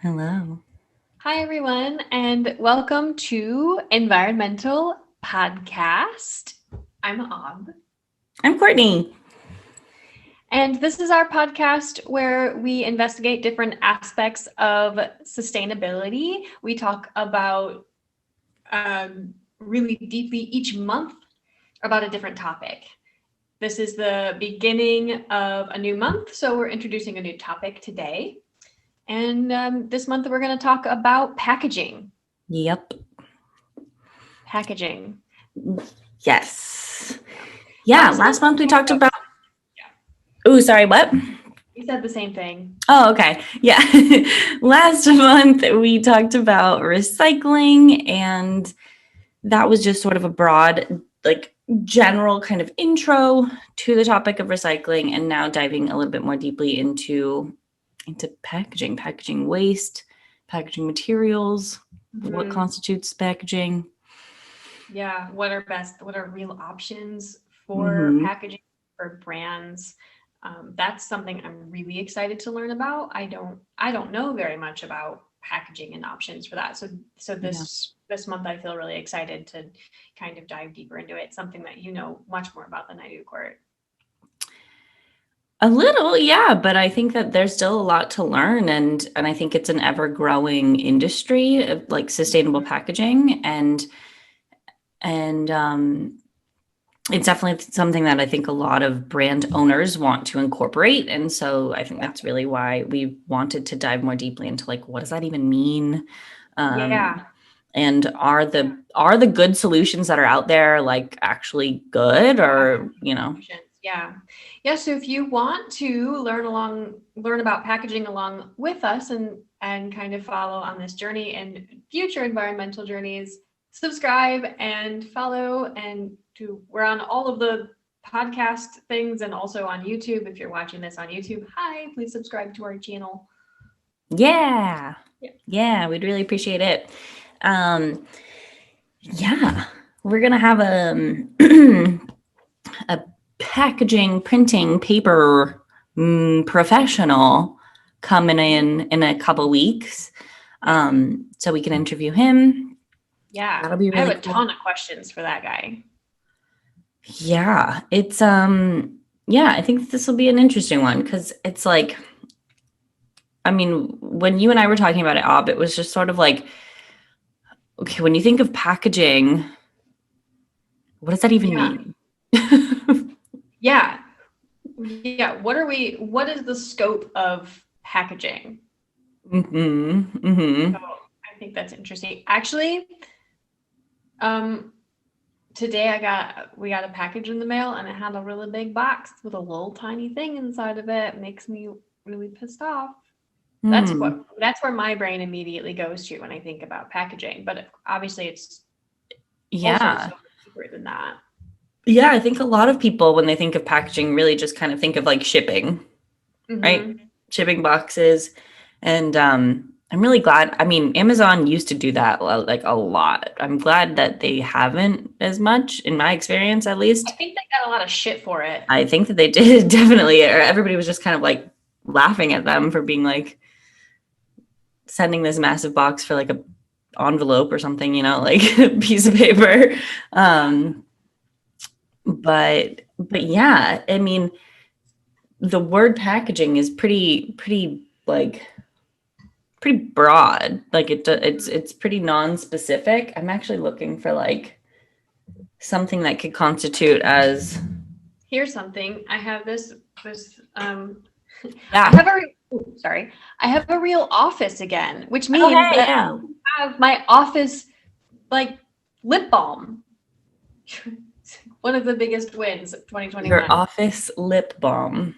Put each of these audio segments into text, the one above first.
Hello. Hi, everyone, and welcome to EnvironMental Podcast. I'm Ob, I'm Courtney. and this is our podcast where we investigate different aspects of sustainability. We talk about really deeply each month about a different topic. This is the beginning of a new month, so we're introducing a new topic today. And this month we're going to talk about packaging. Yep. Packaging. Yes. Yeah. Last month we talked about. Oh, sorry. What? You said the same thing. Oh, okay. Yeah. Last month we talked about recycling, and that was just sort of a broad, general kind of intro to the topic of recycling, and now diving a little bit more deeply into packaging waste, packaging materials, what constitutes packaging. Yeah, what are real options for packaging for brands? That's something I'm really excited to learn about. I don't know very much about packaging and options for that. So this month I feel really excited to kind of dive deeper into it. Something that you know much more about than I do, Court. A little, yeah, but I think that there's still a lot to learn, and I think it's an ever-growing industry of like sustainable packaging, and it's definitely something that I think a lot of brand owners want to incorporate, and so I think that's really why we wanted to dive more deeply into like what does that even mean, and are the good solutions that are out there like actually good, or Yeah. So if you want to learn about packaging along with us and kind of follow on this journey and future environmental journeys, subscribe and follow, and we're on all of the podcast things and also on YouTube. If you're watching this on YouTube, hi, please subscribe to our channel. Yeah, we'd really appreciate it. We're gonna have a packaging, printing, paper professional coming in a couple weeks, so we can interview him. Yeah, that'll be really I have a ton of questions for that guy. Yeah, it's I think this will be an interesting one because it's like, I mean, when you and I were talking about it, Ob, it was just sort of like, okay, when you think of packaging, what does that even mean? Yeah. What is the scope of packaging? So I think that's interesting. Actually, today we got a package in the mail, and it had a really big box with a little tiny thing inside of it. Makes me really pissed off. That's where my brain immediately goes to when I think about packaging. But obviously it's also so deeper than that. Yeah, I think a lot of people, when they think of packaging, really just kind of think of like shipping, right? Shipping boxes. And I'm really glad. I mean, Amazon used to do that like a lot. I'm glad that they haven't as much, in my experience, at least. I think they got a lot of shit for it. I think that they did, definitely. Or everybody was just kind of like laughing at them for being like sending this massive box for like a envelope or something, like a piece of paper. But yeah, I mean, the word packaging is pretty broad. Like it's pretty non-specific. I'm actually looking for like something that could constitute as. Here's something. I have this. Yeah. I have a real office again, which means that I have my office like lip balm. One of the biggest wins of 2021. Your office lip balm.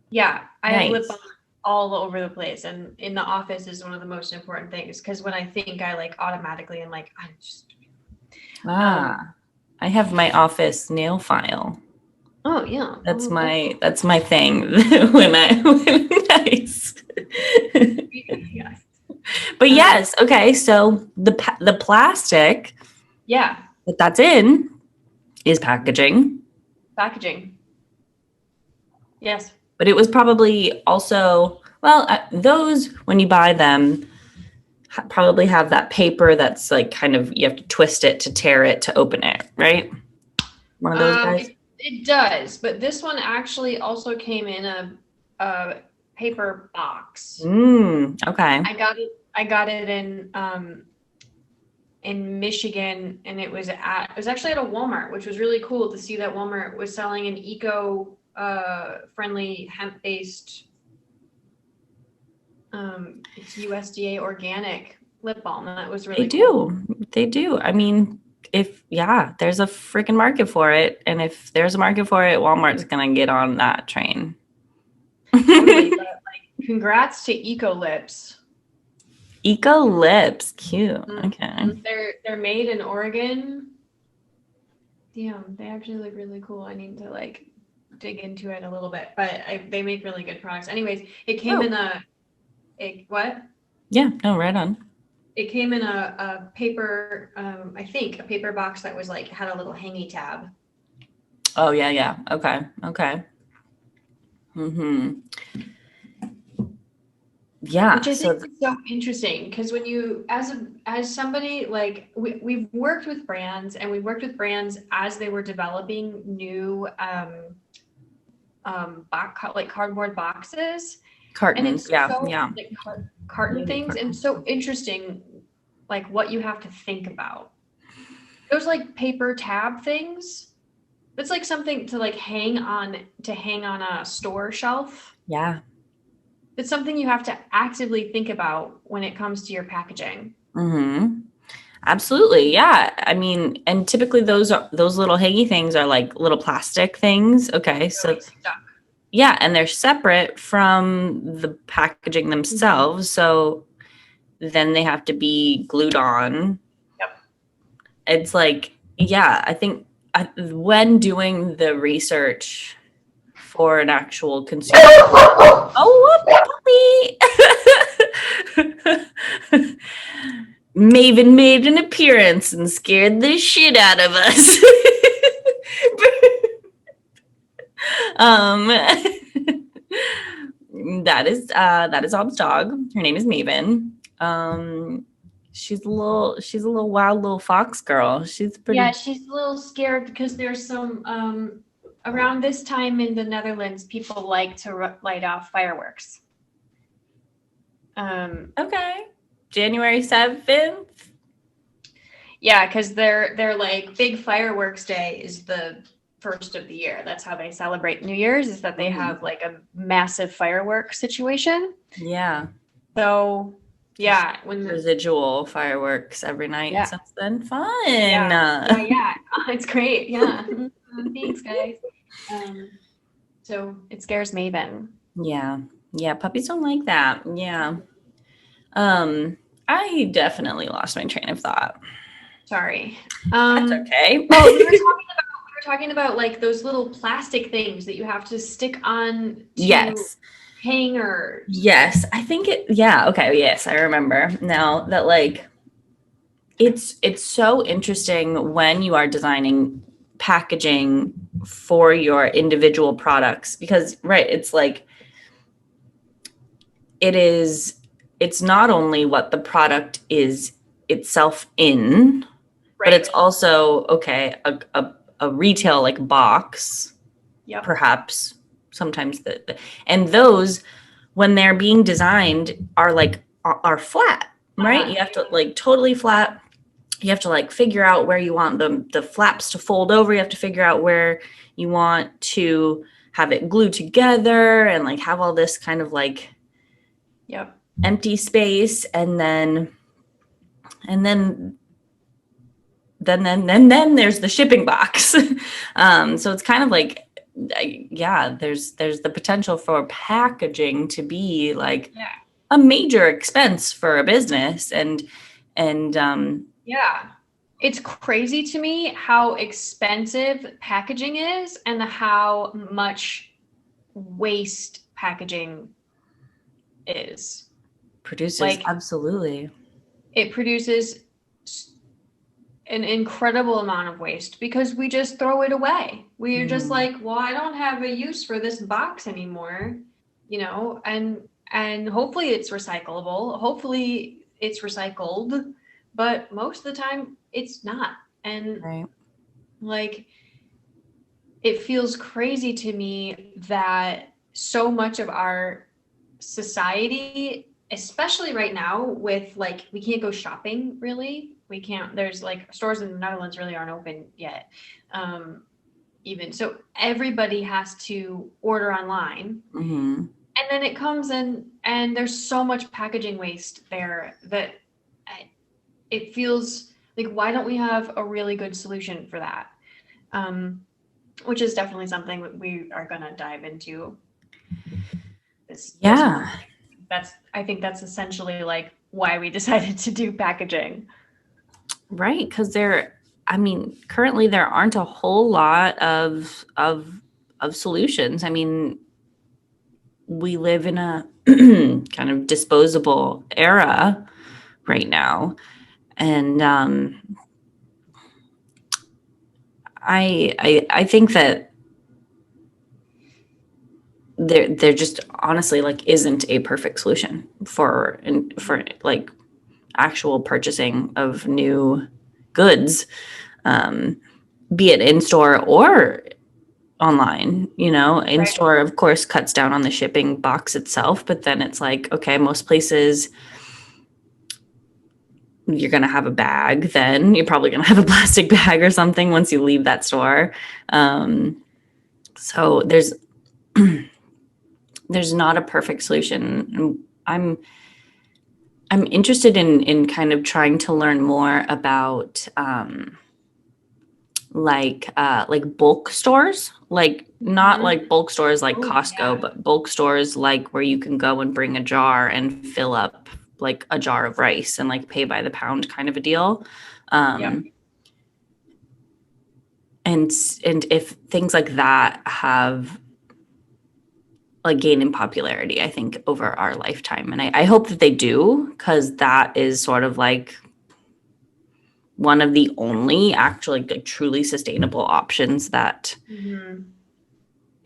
Yeah, I have lip balm all over the place, and in the office is one of the most important things, because when I think, I like automatically am like, I'm just. I have my office nail file. Oh yeah, that's my thing when nice. Yes. But yes, okay. So the plastic, that's in is packaging. Packaging. Yes. But it was probably also those, when you buy them, probably have that paper that's like kind of, you have to twist it to tear it to open it, right? One of those guys. It does, but this one actually also came in a paper box. Okay. I got it in Michigan, and it was actually at a Walmart, which was really cool to see that Walmart was selling an eco friendly hemp-based it's USDA organic lip balm. That was really cool. They do. I mean, there's a freaking market for it. And if there's a market for it, Walmart's going to get on that train. Totally. But like, congrats to Eco Lips. Eco Lips. Cute. Okay. They're made in Oregon. Damn, they actually look really cool. I need to like dig into it a little bit, but they make really good products. Anyways, it came in what? Yeah, no, right on. It came in a paper, I think a paper box that was like, had a little hangy tab. Oh, yeah. Okay. Mm-hmm. Yeah. Which I think is so interesting, because when you, as somebody, like we've worked with brands, and we worked with brands as they were developing new like cardboard boxes. Cartons. Like carton things, and so interesting, like what you have to think about. Those like paper tab things. It's like something to like hang on a store shelf. Yeah. It's something you have to actively think about when it comes to your packaging. Mm-hmm. Absolutely. Yeah. I mean, and typically those little hangy things are like little plastic things. Okay. So yeah, and they're separate from the packaging themselves. So then they have to be glued on. Yep. It's like, yeah, I think when doing the research for an actual consumer. Puppy! Maven made an appearance and scared the shit out of us. That is Ob's dog. Her name is Maven. She's a little wild little fox girl. She's pretty. Yeah, she's a little scared because there's some around this time in the Netherlands, people like to light off fireworks. Okay. January 7th. Yeah, because they're like, big fireworks day is the first of the year. That's how they celebrate New Year's, is that they have like a massive fireworks situation. Yeah. So yeah, when residual fireworks every night since then. Fun. Yeah. It's great. Yeah. Thanks, guys. So it scares Maven. Yeah, puppies don't like that. Yeah. I definitely lost my train of thought. Sorry. That's okay. Well, we were talking about like those little plastic things that you have to stick on to hangers. Yes, I think okay, yes, I remember now that, like, it's so interesting when you are designing packaging for your individual products, because it's like it's not only what the product is itself in, but it's also a retail like box, perhaps sometimes and those, when they're being designed, are flat, right? You have to like totally flat. You have to like figure out where you want the flaps to fold over. You have to figure out where you want to have it glued together and like have all this kind of like empty space, and then there's the shipping box. So it's kind of like, there's the potential for packaging to be like a major expense for a business, and it's crazy to me how expensive packaging is and how much waste packaging produces. Like, absolutely. It produces an incredible amount of waste because we just throw it away. We're just like, well, I don't have a use for this box anymore, and hopefully it's recyclable. Hopefully it's recycled, but most of the time it's not. And Right. like, it feels crazy to me that so much of our society, especially right now with like, we can't go shopping really. We can't, there's like stores in the Netherlands really aren't open yet. Even so, everybody has to order online. Mm-hmm. And then it comes in and there's so much packaging waste there that it feels like, why don't we have a really good solution for that? Which is definitely something that we are going to dive into this month. I think that's essentially like why we decided to do packaging. Right, because currently there aren't a whole lot of solutions. I mean, we live in a kind of disposable era right now, and I think that there just honestly like isn't a perfect solution for like actual purchasing of new goods, be it in store or online. In Right. store, of course, cuts down on the shipping box itself, but then it's like, okay, most places you're going to have a bag, then you're probably going to have a plastic bag or something once you leave that store. So there's not a perfect solution. I'm interested in kind of trying to learn more about like bulk stores, like not like bulk stores like Oh, Costco, yeah. but bulk stores like where you can go and bring a jar and fill up like a jar of rice and like pay by the pound kind of a deal. Yep. And if things like that have like gained in popularity, I think over our lifetime, and I hope that they do, because that is sort of like one of the only actually like, truly sustainable options that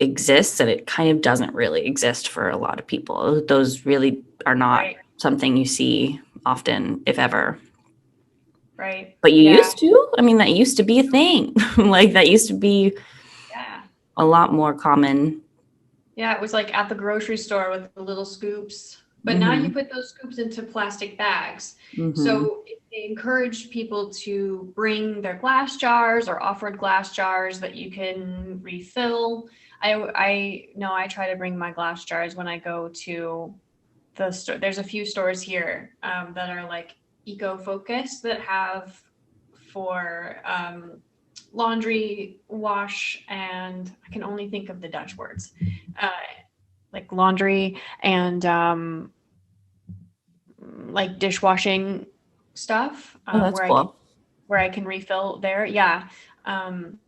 exists, and it kind of doesn't really exist for a lot of people. Those really are not Right. something you see often, if ever. Right. But you Yeah. used to? I mean, that used to be a thing. Like that used to be Yeah. a lot more common. Yeah. It was like at the grocery store with the little scoops. But now you Mm-hmm. put those scoops into plastic bags. Mm-hmm. So they encourage people to bring their glass jars or offered glass jars that you can refill. I know I try to bring my glass jars when I go to the store. There's a few stores here that are like eco-focused that have for laundry, wash, and I can only think of the Dutch words, uh, like laundry and like dishwashing stuff, Oh, that's cool. where I can refill there. Yeah. Um,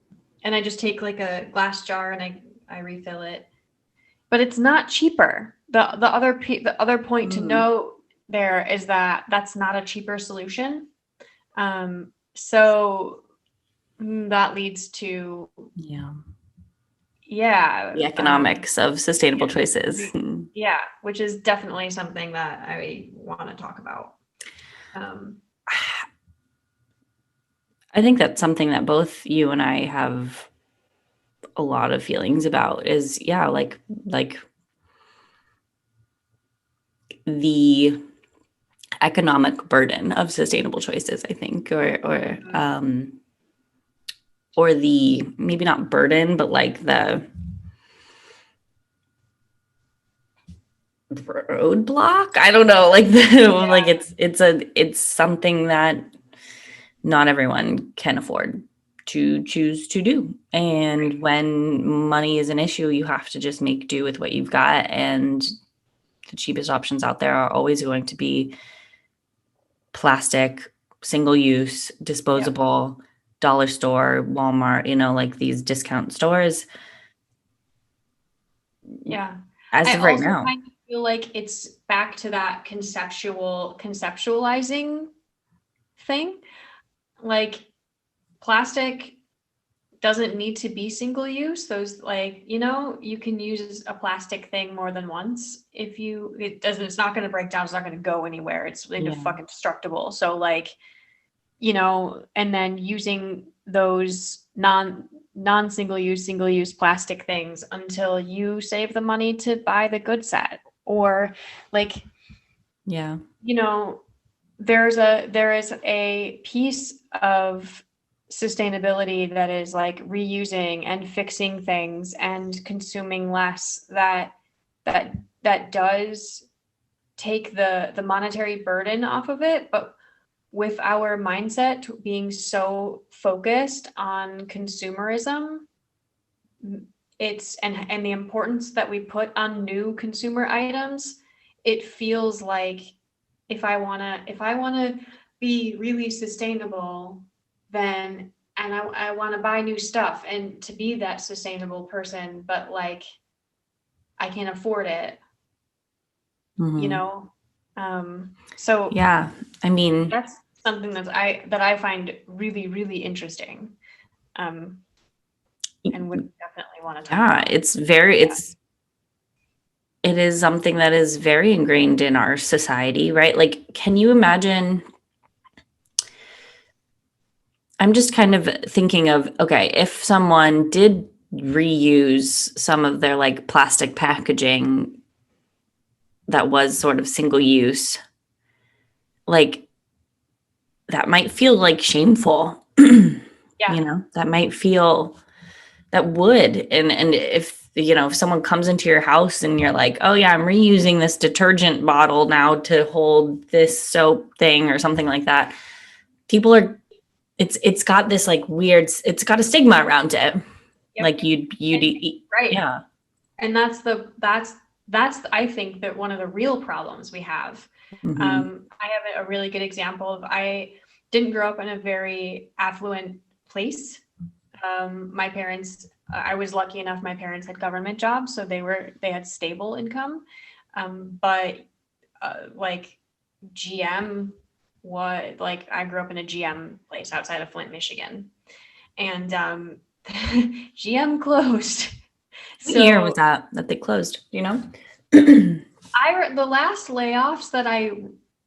and I just take like a glass jar and I refill it. But it's not cheaper. The other point to Mm, note there is that that's not a cheaper solution. So that leads to, yeah. yeah, The economics of sustainable choices. yeah, which is definitely something that I want to talk about. I think that's something that both you and I have a lot of feelings about is, yeah, like the economic burden of sustainable choices, I think, or the, maybe not burden, but like the roadblock. I don't know, like like it's something that not everyone can afford to choose to do. And when money is an issue, you have to just make do with what you've got. And the cheapest options out there are always going to be plastic, single use, Yep. disposable, dollar store, Walmart, like these discount stores Yeah. as I of right also now. kind of feel like it's back to that conceptualizing thing. Like plastic doesn't need to be single use. Those, like, you know, you can use a plastic thing more than once. It's not going to break down. It's not going to go anywhere. It's fucking destructible. So like, you know, and then using those non-single use, single use plastic things until you save the money to buy the good set. Or like, Yeah. you know, there is a piece of sustainability that is like reusing and fixing things and consuming less that does take the monetary burden off of it. But with our mindset being so focused on consumerism, and the importance that we put on new consumer items, it feels like if I want to be really sustainable, then I want to buy new stuff and to be that sustainable person, but like I can't afford it. You know? So yeah, I mean, that's something that I find really, really interesting. And would definitely want to talk about. It is something that is very ingrained in our society, right? Like, can you imagine? I'm just kind of thinking of, okay, if someone did reuse some of their like plastic packaging that was sort of single use, like that might feel like shameful. Yeah. You know, that would. And if, you know, if someone comes into your house and you're like, oh yeah, I'm reusing this detergent bottle now to hold this soap thing or something like that, it's got this like weird, it's got a stigma around it. Yep. Like you'd right. Yeah. And that's I think that one of the real problems we have. I have a really good example of, I didn't grow up in a very affluent place. My parents, I was lucky enough, my parents had government jobs, so they had stable income. But like GM was like, I grew up in a GM place outside of Flint, Michigan, and GM closed. What year was that they closed? Do you know? The last layoffs that I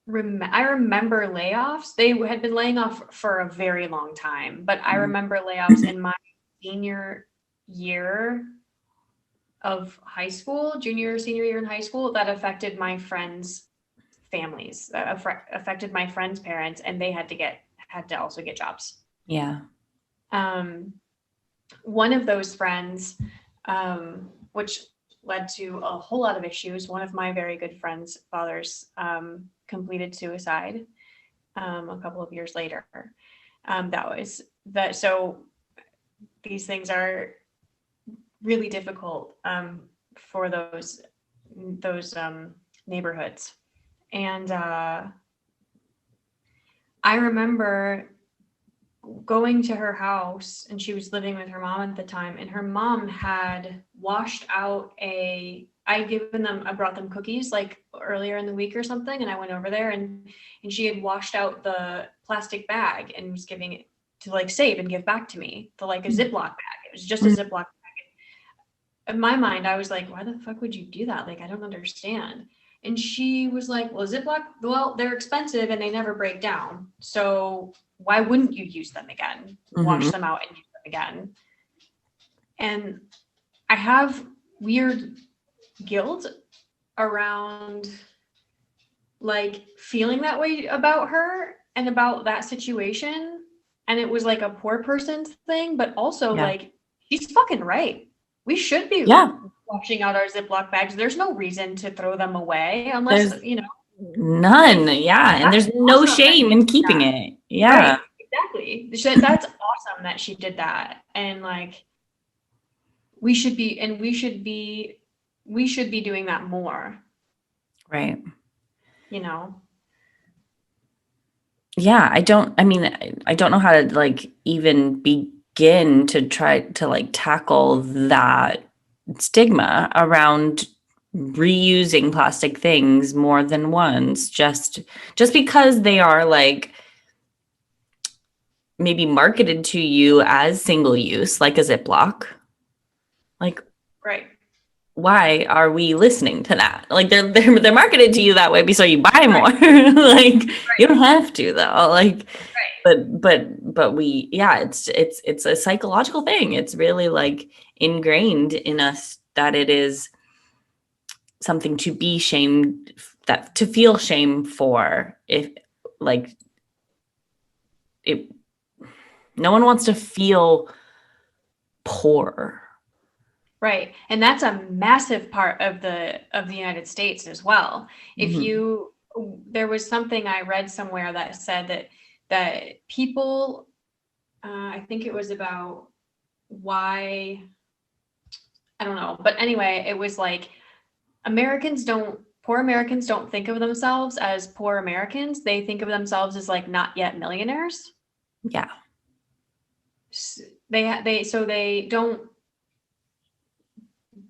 remember layoffs, they had been laying off for a very long time, but I remember layoffs in my senior year of high school, junior, senior year in high school, that affected my friends' families, that affected my friends' parents, and they had to also get jobs. Yeah. One of those friends, which led to a whole lot of issues. One of my very good friends' fathers completed suicide a couple of years later. So these things are really difficult for those neighborhoods. And I remember going to her house, and she was living with her mom at the time, and her mom had washed out I brought them cookies like earlier in the week or something, and I went over there, and she had washed out the plastic bag and was giving it to like save and give back to me, to like a Ziploc bag. It was just a Ziploc bag. In my mind, I was like, why the fuck would you do that? Like, I don't understand. And she was like, well, they're expensive and they never break down. So why wouldn't you use them again? Wash them out and use them again. And I have weird guilt around like feeling that way about her and about that situation. And it was like a poor person's thing, but also like, she's fucking right. We should be washing out our Ziploc bags. There's no reason to throw them away unless, none. Yeah. And there's no shame in keeping it. Yeah. Right. Exactly. That's awesome that she did that. And like, we should be doing that more. Right. Yeah, I don't know how to like even begin to try to like tackle that stigma around reusing plastic things more than once, just because they are like maybe marketed to you as single use, like a Ziploc. Like, Right. why are we listening to that? Like they're marketed to you that way so you buy more. Right. Like you Right. don't have to though. Like Right. but we yeah, it's a psychological thing. It's really like ingrained in us that it is something to be shamed, that to feel shame for, if like it, no one wants to feel poor. Right. And that's a massive part of the United States as well. If Mhm. you There was something I read somewhere that said that people I think it was about why, I don't know, but anyway, it was like poor Americans don't think of themselves as poor Americans. They think of themselves as like not yet millionaires. Yeah.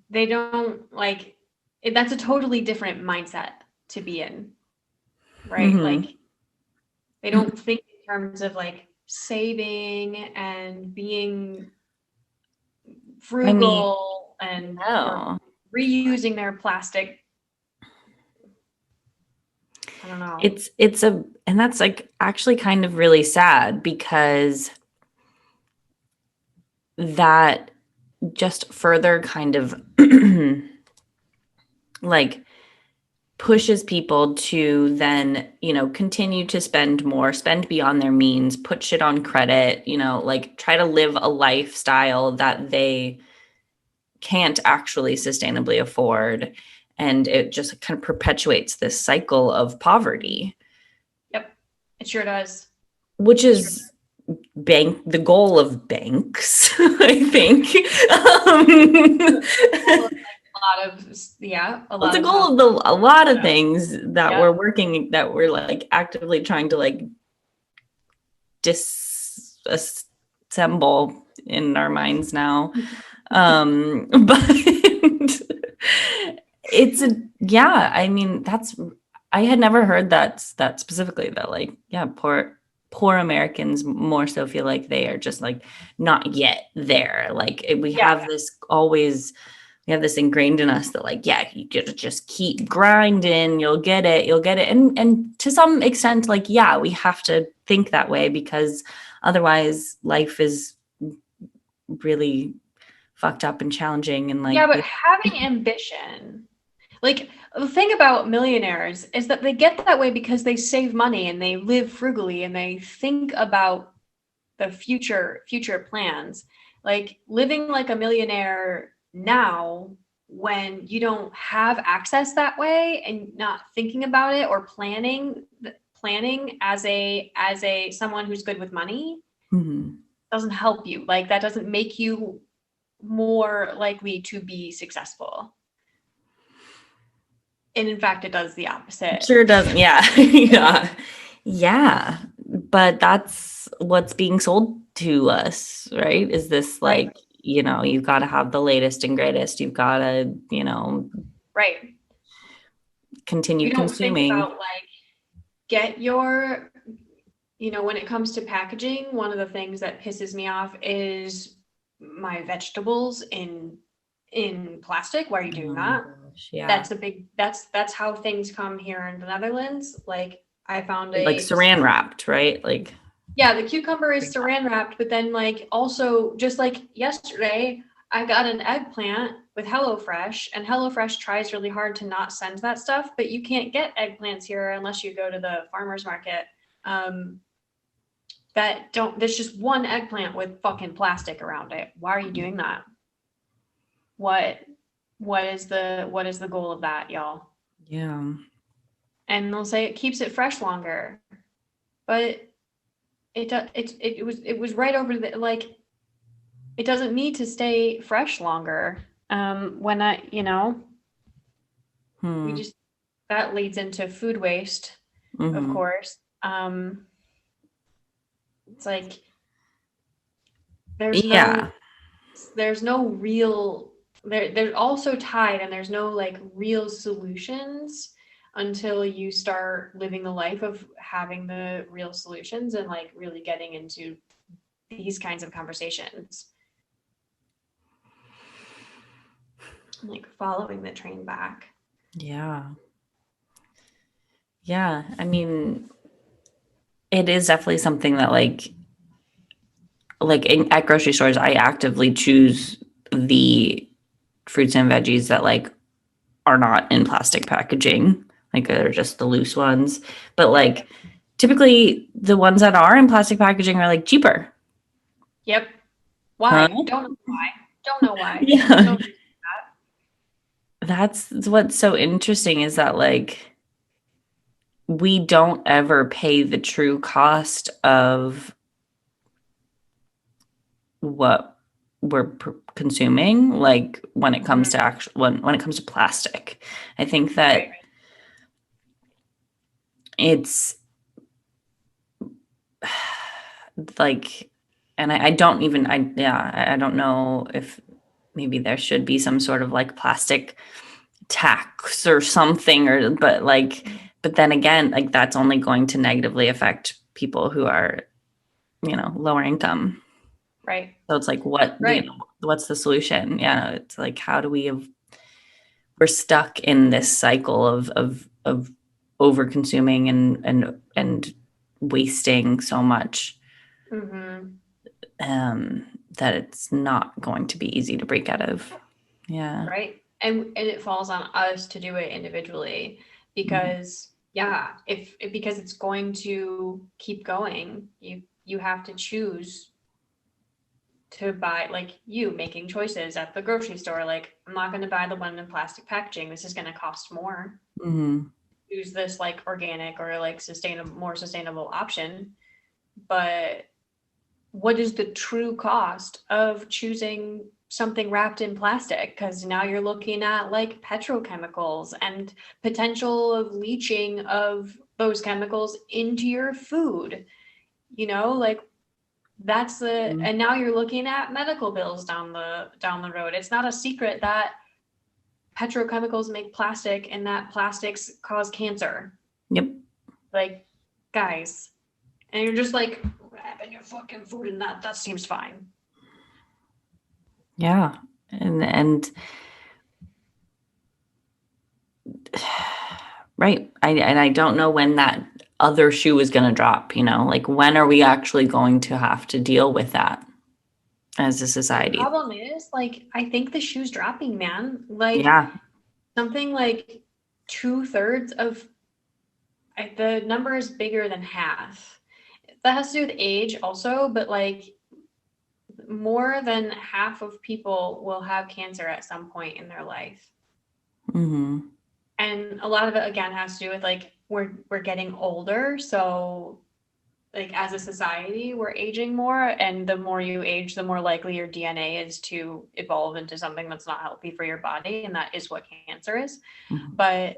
They don't like it. That's a totally different mindset to be in, right? Hmm. Like they don't think in terms of like saving and being I mean, frugal and or no. reusing their plastic. I don't know. It's a, and that's like actually kind of really sad because that just further kind of like pushes people to then, continue to spend more, spend beyond their means, put shit on credit, like try to live a lifestyle that they can't actually sustainably afford. And it just kind of perpetuates this cycle of poverty, Yep, it sure does. which It sure is the goal of banks, I think. does. A Well, lot the of goal how. of a lot of things that Yep. that we're like actively trying to like disassemble in our minds now. But it's a, yeah, I mean, I had never heard that specifically, that like, yeah, poor Americans more so feel like they are just like not yet there. Like Yeah. we have this ingrained in us that like, yeah, you gotta just keep grinding, you'll get it. And to some extent, like, yeah, we have to think that way because otherwise life is really fucked up and challenging and like Yeah, but having ambition, like the thing about millionaires is that they get that way because they save money and they live frugally and they think about the future plans. Like living like a millionaire now when you don't have access that way and not thinking about it or planning as a someone who's good with money mhm. doesn't help you. Like that doesn't make you more likely to be successful. And in fact, it does the opposite. Sure doesn't. Yeah. Yeah. Yeah. But that's what's being sold to us, right? Is this Right. like, you've got to have the latest and greatest. You've got to, Right. continue We don't think about consuming. like get your, when it comes to packaging, one of the things that pisses me off is my vegetables in plastic. Why are you Oh doing my that? gosh. Yeah. That's how things come here in the Netherlands. Like I found Like saran wrapped, right? Like, yeah, the cucumber is saran wrapped, but then like also just like yesterday, I got an eggplant with HelloFresh, and HelloFresh tries really hard to not send that stuff, but you can't get eggplants here unless you go to the farmer's market. Um, there's just one eggplant with fucking plastic around it. Why are you doing that? What what is the goal of that, y'all? yeah. And they'll say it keeps it fresh longer, but it was right over the like it doesn't need to stay fresh longer. When we Hmm. just that leads into food waste, of Mm-hmm. course. It's like there's Yeah. no there's no real they're also tied, and there's no like real solutions until you start living the life of having the real solutions and like really getting into these kinds of conversations. Like following the train back. Yeah. Yeah. I mean, it is definitely something that at grocery stores, I actively choose the fruits and veggies that are not in plastic packaging. Like they're just the loose ones. But typically the ones that are in plastic packaging are cheaper. Yep. Huh? Why? Don't know why. Don't know why. Yeah. Don't. That's what's so interesting is that we don't ever pay the true cost of what we're consuming, when it comes to when it comes to plastic. I think that Right. it's and I don't even I don't know if maybe there should be some sort of plastic tax or something, or but then again, that's only going to negatively affect people who are lower income. Right. So it's what Right. what's the solution? Yeah, it's how do we're stuck in this cycle of over consuming and wasting so much, that it's not going to be easy to break out of. Yeah. Right. And it falls on us to do it individually because because it's going to keep going. You have to choose to buy, you making choices at the grocery store. I'm not going to buy the one in plastic packaging. This is going to cost more. Mm-hmm. Use this organic or more sustainable option. But what is the true cost of choosing something wrapped in plastic? Because now you're looking at petrochemicals and potential of leaching of those chemicals into your food. That's and now you're looking at medical bills down the road. It's not a secret that petrochemicals make plastic and that plastics cause cancer. Yep. Guys, and you're just wrapping your fucking food in that seems fine. Yeah. And right. I don't know when that other shoe is going to drop, when are we actually going to have to deal with that as a society? The problem is, I think the shoe's dropping, man. Yeah. Something 2/3 of the number is bigger than half. That has to do with age also, but more than half of people will have cancer at some point in their life. Mm-hmm. And a lot of it again has to do with we're getting older, so as a society we're aging more, and the more you age, the more likely your DNA is to evolve into something that's not healthy for your body, and that is what cancer is. Mm-hmm. But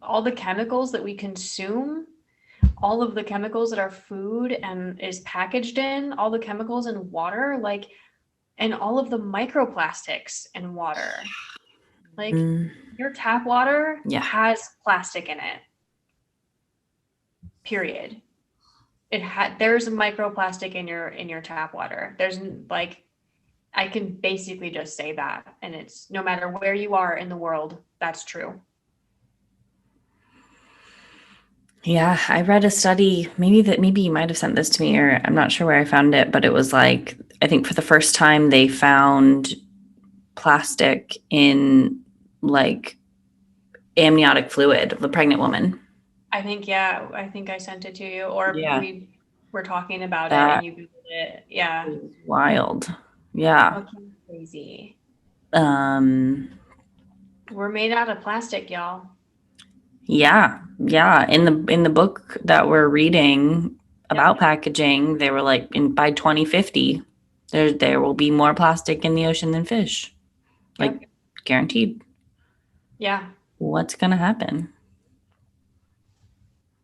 all the chemicals that we consume, all of the chemicals that our food and is packaged in, all the chemicals in water, and all of the microplastics in water. Your tap water has plastic in it. Period. There's a microplastic in your tap water. There's I can basically just say that, and it's no matter where you are in the world, that's true. Yeah, I read a study, maybe you might have sent this to me, or I'm not sure where I found it, but it was I think for the first time they found plastic in amniotic fluid of the pregnant woman. I think I sent it to you, or we were talking about it and you Googled it. Yeah. It was wild. Yeah. Fucking crazy. We're made out of plastic, y'all. Yeah. In the book that we're reading about packaging, they were by 2050, there will be more plastic in the ocean than fish. Guaranteed. Yeah. What's gonna happen?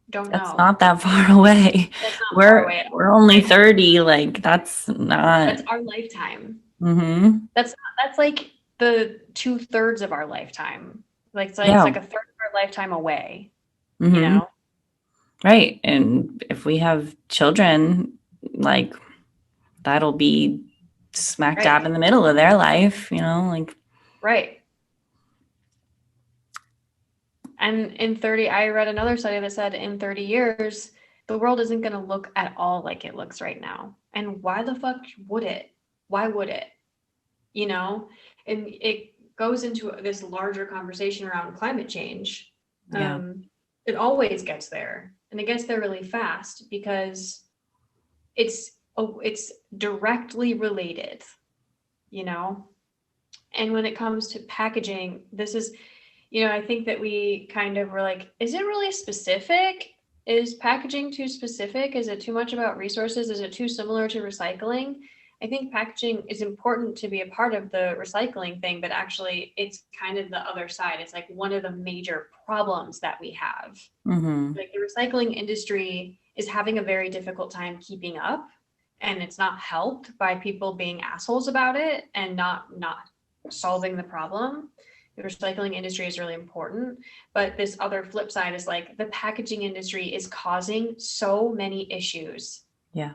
Don't know. That's not that far away. We're only 30. That's our lifetime. Mm-hmm. That's the 2/3 of our lifetime. It's like a third of our lifetime away. Mm-hmm. Right. And if we have children, like that'll be smack Right. dab in the middle of their life, like. Right. And in 30, I read another study that said in 30 years, the world isn't going to look at all like it looks right now. And why the fuck would it? Why would it? You know? And it goes into this larger conversation around climate change. Yeah. It always gets there, and it gets there really fast because it's directly related, you know? And when it comes to packaging, this is, I think that we kind of were like, is it really specific? Is packaging too specific? Is it too much about resources? Is it too similar to recycling? I think packaging is important to be a part of the recycling thing, but actually it's kind of the other side. It's like one of the major problems that we have. Mm-hmm. Like the recycling industry is having a very difficult time keeping up, and it's not helped by people being assholes about it and not solving the problem. The recycling industry is really important, but this other flip side is like the packaging industry is causing so many issues. Yeah.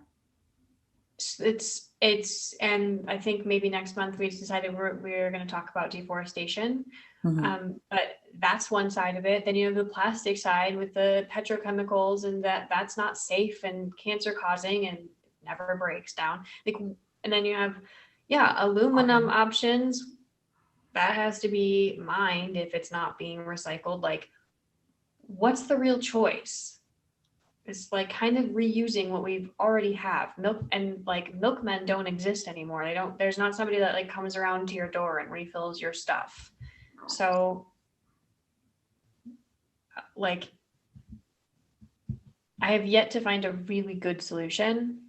And I think maybe next month we decided we're going to talk about deforestation. Mm-hmm. But that's one side of it. Then you have the plastic side with the petrochemicals, and that's not safe and cancer causing and never breaks down. Like, and then you have, aluminum options that has to be mined if it's not being recycled. Like, what's the real choice? It's like kind of reusing what we've already have. Milk and like milkmen don't exist anymore. There's not somebody that like comes around to your door and refills your stuff. So like I have yet to find a really good solution.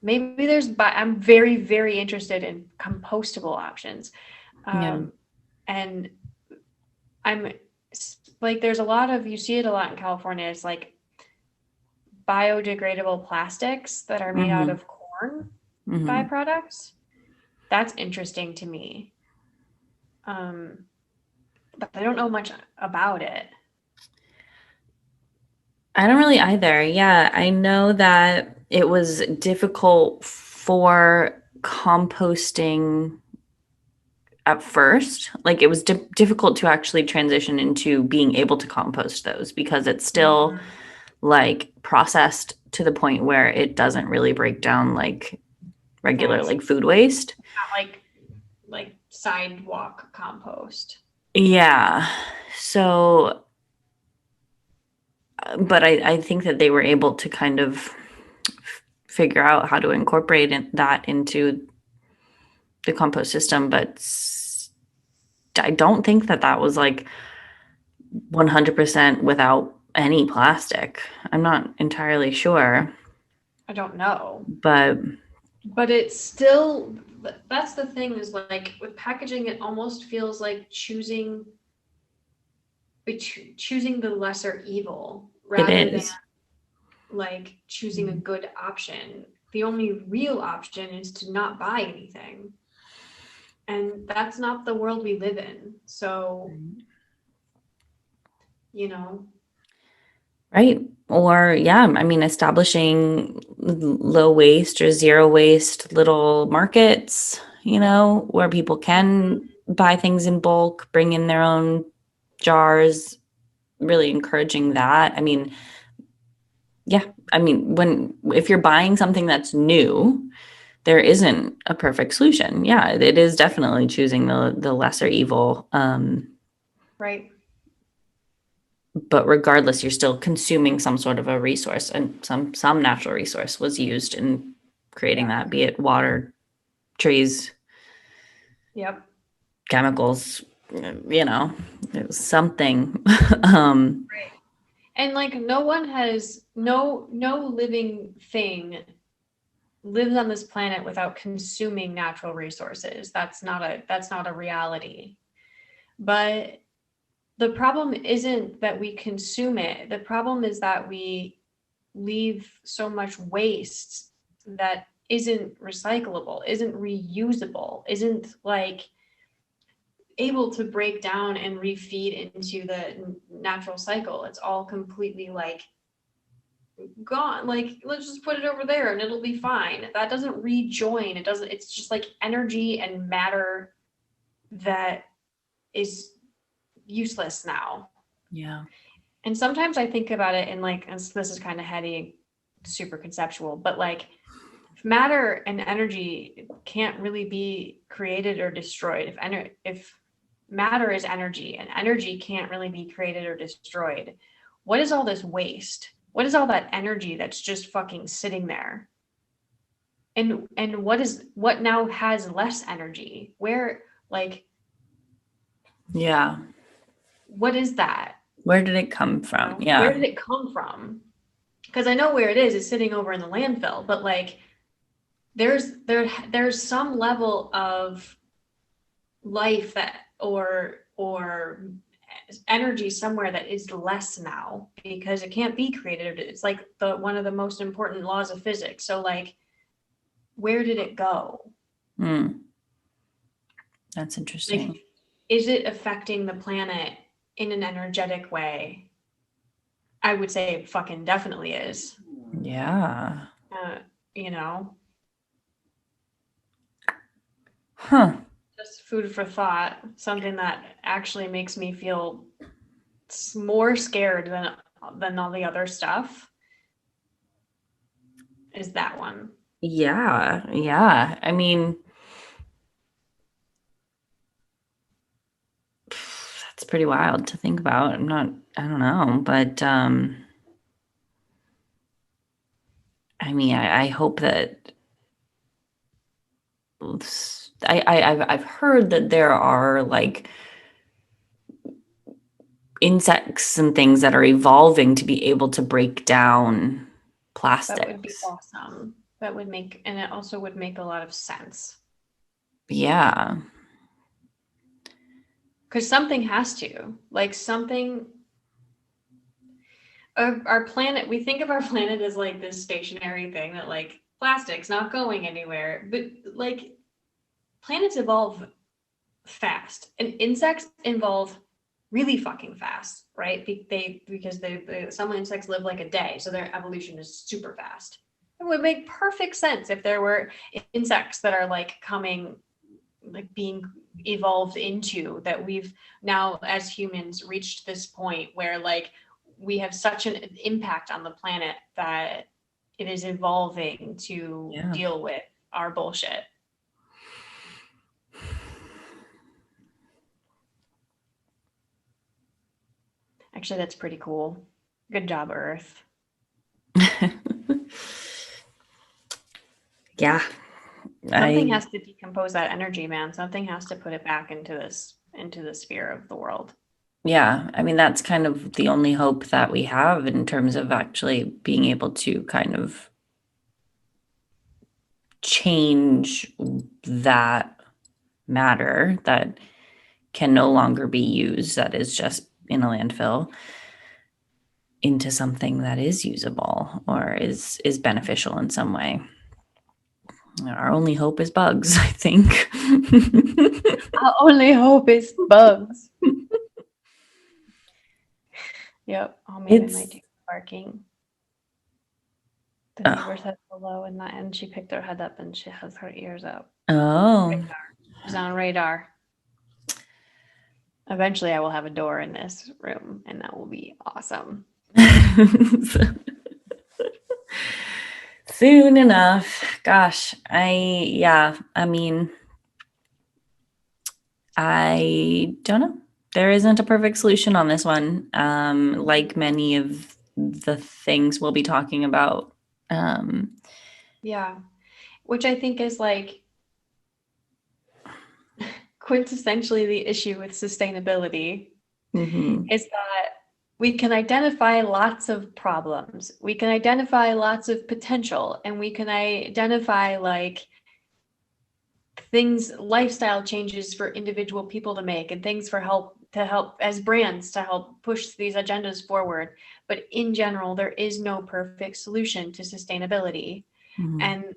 Maybe but I'm very, very interested in compostable options. Yeah. And I'm like, you see it a lot in California. It's like biodegradable plastics that are made out Mm-hmm. of corn Mm-hmm. byproducts. That's interesting to me. But I don't know much about it. I don't really either. Yeah, I know that it was difficult for composting at first. Like it was difficult to actually transition into being able to compost those because it's still like processed to the point where it doesn't really break down like regular Gotcha. like food waste. Not like sidewalk compost. Yeah. So, but I think that they were able to kind of figure out how to incorporate that into the compost system, but I don't think that that was like 100% without any plastic. I'm not entirely sure, I don't know. but But it's still, that's the thing, is like with packaging, it almost feels like choosing the lesser evil it rather than is. like choosing a good option. The only real option is to not buy anything. And that's not the world we live in. So, you know, Right. Or, yeah, I mean, establishing low waste or zero waste little markets, where people can buy things in bulk, bring in their own jars, really encouraging that. I mean, yeah, I mean, if you're buying something that's new, there isn't a perfect solution. Yeah, it is definitely choosing the lesser evil. right. But regardless, you're still consuming some sort of a resource, and some natural resource was used in creating Yeah. that, be it water, trees, Yep. chemicals, it was something. Right. And like no living thing lives on this planet without consuming natural resources. That's not a reality. But the problem isn't that we consume it. The problem is that we leave so much waste that isn't recyclable, isn't reusable, isn't like able to break down and refeed into the natural cycle. It's all completely like gone. Like, let's just put it over there and it'll be fine. That doesn't rejoin. It's just like energy and matter that is useless now. Yeah. And sometimes I think about it in like, and this is kind of heady, super conceptual, but like matter and energy can't really be created or destroyed. If matter is energy and energy can't really be created or destroyed, what is all this waste? What is all that energy that's just fucking sitting there? And what now has less energy? Where, like, Yeah. what is that? Where did it come from? Where Yeah. did it come from? Because I know where it is. It's sitting over in the landfill, but like there's some level of life that or energy somewhere that is less now because it can't be created. It's like one of the most important laws of physics. So like, where did it go? That's interesting. Like, is it affecting the planet in an energetic way? I would say it fucking definitely is. Yeah. You know? Huh. Just food for thought. Something that actually makes me feel more scared than all the other stuff is that one. Yeah. Yeah. I mean, that's pretty wild to think about. I don't know, but I mean, I hope that I've heard that there are like insects and things that are evolving to be able to break down That would be plastics. awesome. That would make, and it also would make a lot of sense. Yeah. Because something has to, like something, our planet, we think of our planet as like this stationary thing that like plastic's not going anywhere, but like planets evolve fast and insects evolve really fucking fast, right? Because some insects live like a day, so their evolution is super fast. It would make perfect sense if there were insects that are like coming, like being evolved into, that we've now as humans reached this point where like we have such an impact on the planet that it is evolving to deal with our bullshit. Actually, that's pretty cool. Good job, Earth. Yeah. Something has to decompose that energy, man. Something has to put it back into the sphere of the world. Yeah, I mean, that's kind of the only hope that we have in terms of actually being able to kind of change that matter that can no longer be used, that is just in a landfill, into something that is usable or is beneficial in some way. Our only hope is bugs, I think. Our only hope is bugs. Yep. Oh, maybe my dude's barking. The neighbor said hello, and she picked her head up and she has her ears up. Oh. Radar. She's on radar. Eventually, I will have a door in this room, and that will be awesome. Soon enough. Gosh, I mean, I don't know. There isn't a perfect solution on this one. Like many of the things we'll be talking about. Yeah, which I think is like quintessentially the issue with sustainability is that we can identify lots of problems. We can identify lots of potential, and we can identify like things, lifestyle changes for individual people to make, and things to help as brands to help push these agendas forward. But in general, there is no perfect solution to sustainability. And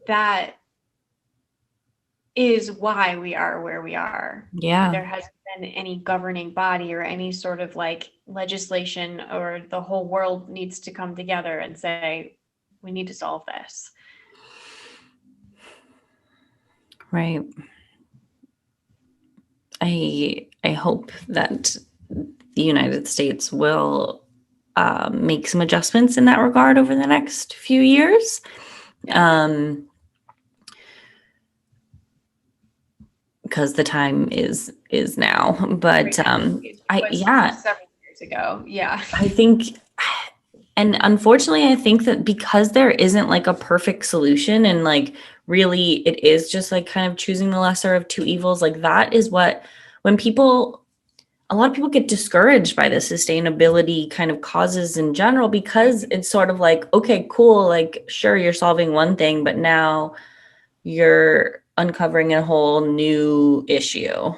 that is why we are where we are. Yeah. There hasn't been any governing body or any sort of like legislation, or the whole world needs to come together and say, we need to solve this. Right. I hope that the United States will make some adjustments in that regard over the next few years. Yeah. Because the time is now. But Right now. It was yeah, several years ago. Yeah. I think, and unfortunately, I think that because there isn't like a perfect solution, and like really it is just like kind of choosing the lesser of two evils, like that is what, when people, a lot of people get discouraged by the sustainability kind of causes in general, because it's sort of like, okay, cool, like sure, you're solving one thing, but now you're uncovering a whole new issue.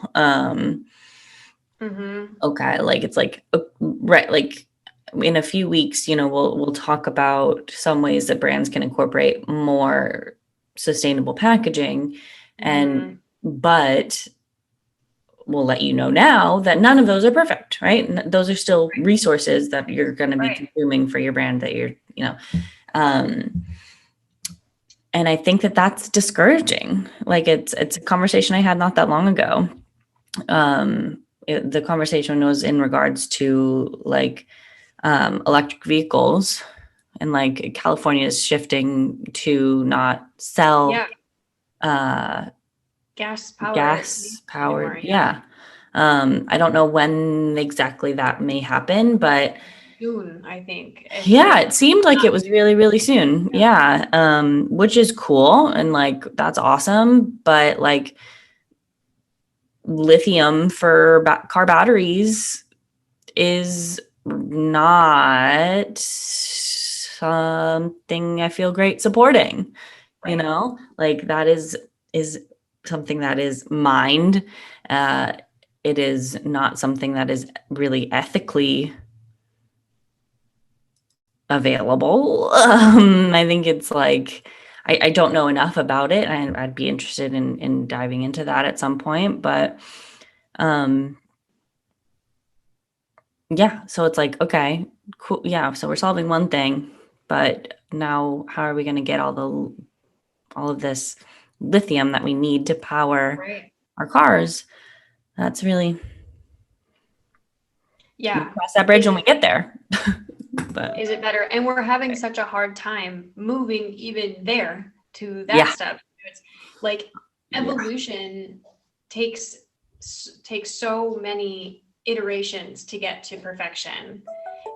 Okay, like it's like right, like in a few weeks, we'll talk about some ways that brands can incorporate more sustainable packaging, and but we'll let you know now that none of those are perfect, right? Those are still resources that you're going to be consuming for your brand, that um, and I think that that's discouraging. Like it's a conversation I had not that long ago. The conversation was in regards to like electric vehicles, and like California is shifting to not sell gas powered. Yeah. I don't know when exactly that may happen, but soon, I think. yeah, it seemed like it was really, really soon. Yeah. Which is cool. And like, that's awesome. But like lithium for car batteries is not something I feel great supporting, like that is something that is mined. It is not something that is really ethically available. I think it's like, I don't know enough about it. I'd be interested in diving into that at some point, but yeah, so it's like, okay, cool. Yeah, so we're solving one thing, but now how are we going to get all of this lithium that we need to power our cars? That's really, we'll cross that bridge when we get there. But is it better? And we're having such a hard time moving even there to that step. It's like evolution takes so many iterations to get to perfection.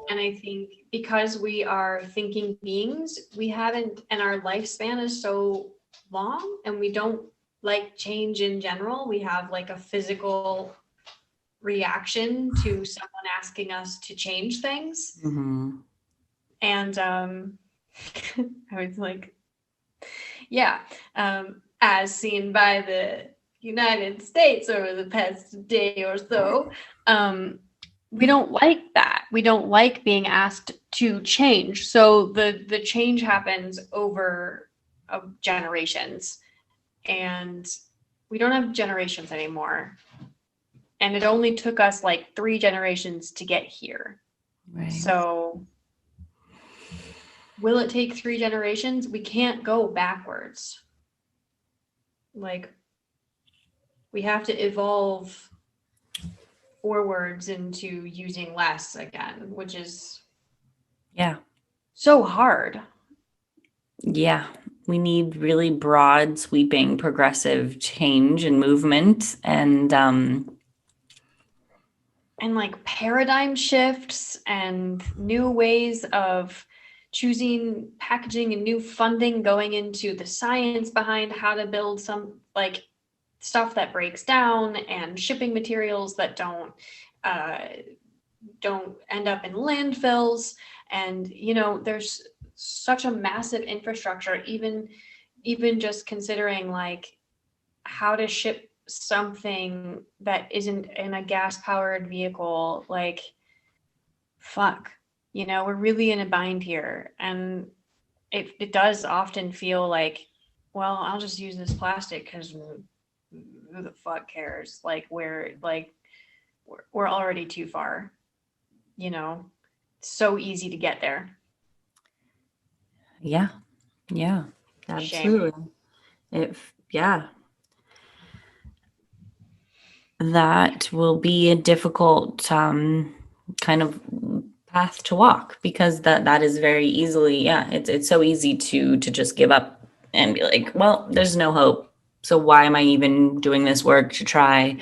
And I think because we are thinking beings, we haven't, and our lifespan is so long, and we don't like change in general. We have like a physical reaction to someone asking us to change things. And I was like, yeah, as seen by the United States over the past day or so, we don't like that. We don't like being asked to change. So the change happens over generations, and we don't have generations anymore. And it only took us like 3 generations to get here. Right. So will it take 3 generations? We can't go backwards. Like, we have to evolve forwards into using less again, which is so hard. Yeah, we need really broad, sweeping, progressive change and movement, and like paradigm shifts and new ways of choosing packaging and new funding going into the science behind how to build some like stuff that breaks down, and shipping materials that don't end up in landfills. And there's such a massive infrastructure, even just considering like how to ship something that isn't in a gas powered vehicle. Like, fuck, we're really in a bind here. And it does often feel like, well, I'll just use this plastic because who the fuck cares? Like we're already too far, you know, so easy to get there. Yeah. Yeah. Absolutely. Yeah. That will be a difficult kind of path to walk, because that is very easily, it's so easy to just give up and be like, well, there's no hope. So why am I even doing this work to try?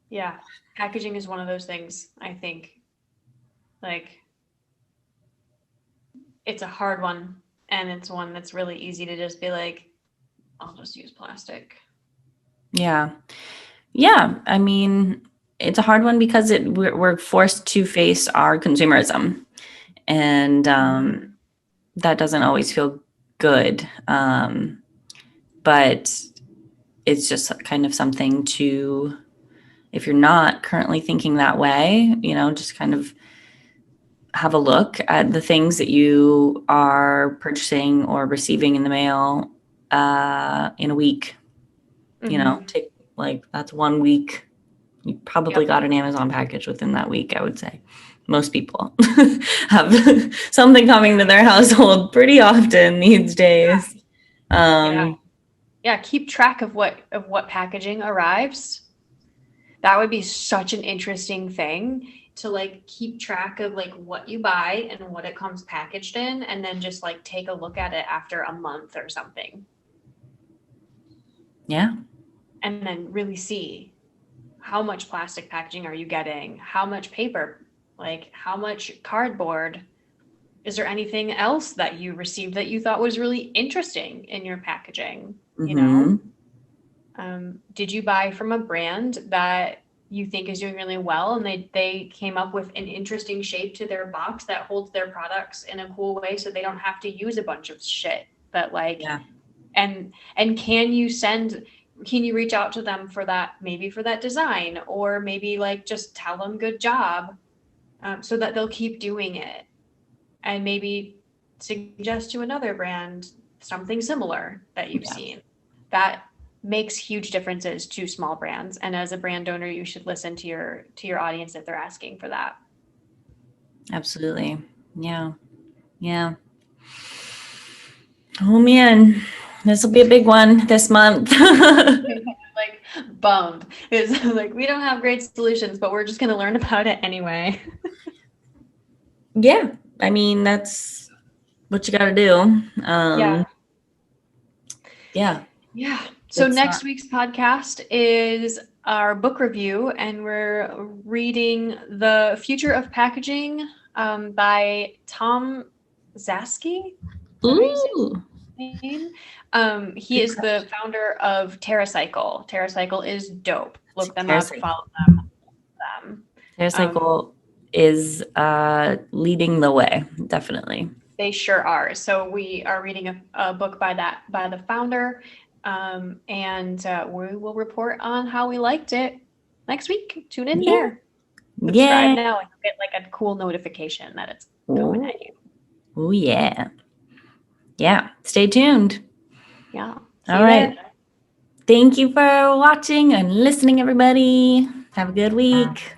Yeah. Packaging is one of those things, I think. Like, it's a hard one, and it's one that's really easy to just be like, I'll just use plastic. Yeah. Yeah. I mean, it's a hard one because we're forced to face our consumerism, and that doesn't always feel good. But it's just kind of something to, if you're not currently thinking that way, just kind of have a look at the things that you are purchasing or receiving in the mail in a week. Take, like, that's 1 week. You probably got an Amazon package within that week, I would say. Most people have something coming to their household pretty often these days. Yeah, keep track of what packaging arrives. That would be such an interesting thing to like keep track of like what you buy and what it comes packaged in, and then just like take a look at it after a month or something. Yeah. And then really see how much plastic packaging are you getting? How much paper? Like how much cardboard? Is there anything else that you received that you thought was really interesting in your packaging? You know? Did you buy from a brand that you think is doing really well, and they came up with an interesting shape to their box that holds their products in a cool way so they don't have to use a bunch of shit? But like, and can you reach out to them for that, maybe for that design, or maybe like just tell them good job, so that they'll keep doing it, and maybe suggest to another brand something similar that you've seen. That makes huge differences to small brands. And as a brand owner, you should listen to your audience if they're asking for that. Absolutely. Yeah. Yeah. Oh man, this will be a big one this month. Like, bummed. It's like, we don't have great solutions, but we're just going to learn about it anyway. Yeah. I mean, that's what you got to do. Yeah. So next week's podcast is our book review, and we're reading The Future of Packaging by Tom Szaky. Ooh. He is the founder of TerraCycle. TerraCycle is dope. Look them up, follow them. TerraCycle is leading the way, definitely. They sure are. So we are reading a book by the founder, and we will report on how we liked it next week. Tune in there. Subscribe now and get like a cool notification that it's coming at you. Oh yeah. Yeah. Stay tuned. Yeah. All right. Thank you for watching and listening, everybody. Have a good week.